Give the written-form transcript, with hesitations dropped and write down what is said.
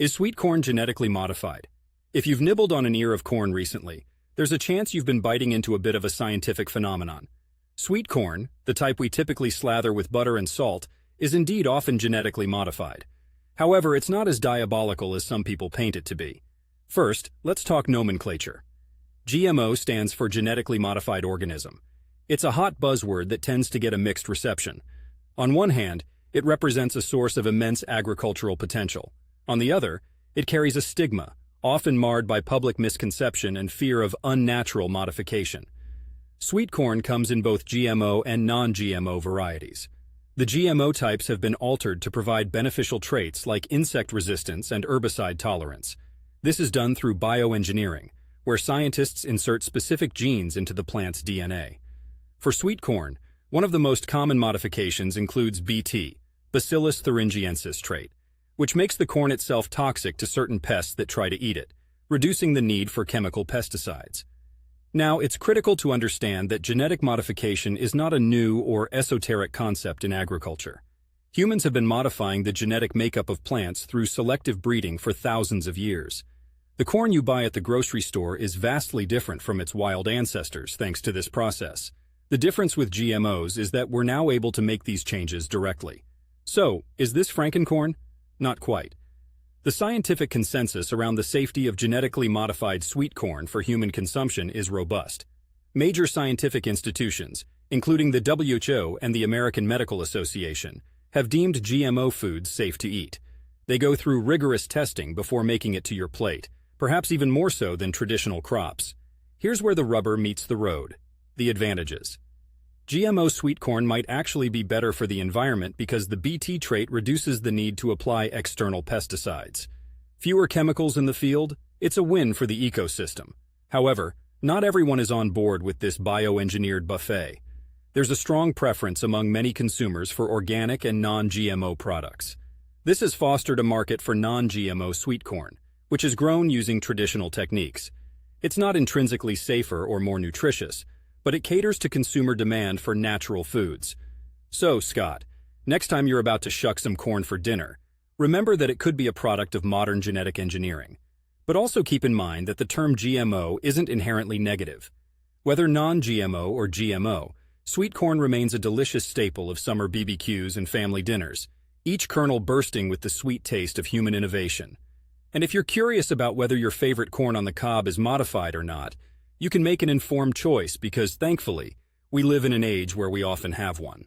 Is sweet corn genetically modified? If you've nibbled on an ear of corn recently, there's a chance you've been biting into a bit of a scientific phenomenon. Sweet corn, the type we typically slather with butter and salt, is indeed often genetically modified. However, it's not as diabolical as some people paint it to be. First, let's talk nomenclature. GMO stands for genetically modified organism. It's a hot buzzword that tends to get a mixed reception. On one hand, it represents a source of immense agricultural potential. On the other, it carries a stigma, often marred by public misconception and fear of unnatural modification. Sweet corn comes in both GMO and non-GMO varieties. The GMO types have been altered to provide beneficial traits like insect resistance and herbicide tolerance. This is done through bioengineering, where scientists insert specific genes into the plant's DNA. For sweet corn, one of the most common modifications includes Bt, Bacillus thuringiensis trait, which makes the corn itself toxic to certain pests that try to eat it, reducing the need for chemical pesticides. Now, it's critical to understand that genetic modification is not a new or esoteric concept in agriculture. Humans have been modifying the genetic makeup of plants through selective breeding for thousands of years. The corn you buy at the grocery store is vastly different from its wild ancestors thanks to this process. The difference with GMOs is that we're now able to make these changes directly. So, is this Frankencorn? Not quite. The scientific consensus around the safety of genetically modified sweet corn for human consumption is robust. Major scientific institutions, including the WHO and the American Medical Association, have deemed GMO foods safe to eat. They go through rigorous testing before making it to your plate, perhaps even more so than traditional crops. Here's where the rubber meets the road. The advantages. GMO sweet corn might actually be better for the environment because the Bt trait reduces the need to apply external pesticides. Fewer chemicals in the field, it's a win for the ecosystem. However, not everyone is on board with this bioengineered buffet. There's a strong preference among many consumers for organic and non-GMO products. This has fostered a market for non-GMO sweet corn, which is grown using traditional techniques. It's not intrinsically safer or more nutritious, but it caters to consumer demand for natural foods. So, Scott, next time you're about to shuck some corn for dinner, remember that it could be a product of modern genetic engineering. But also keep in mind that the term GMO isn't inherently negative. Whether non-GMO or GMO, sweet corn remains a delicious staple of summer BBQs and family dinners, each kernel bursting with the sweet taste of human innovation. And if you're curious about whether your favorite corn on the cob is modified or not, you can make an informed choice because, thankfully, we live in an age where we often have one.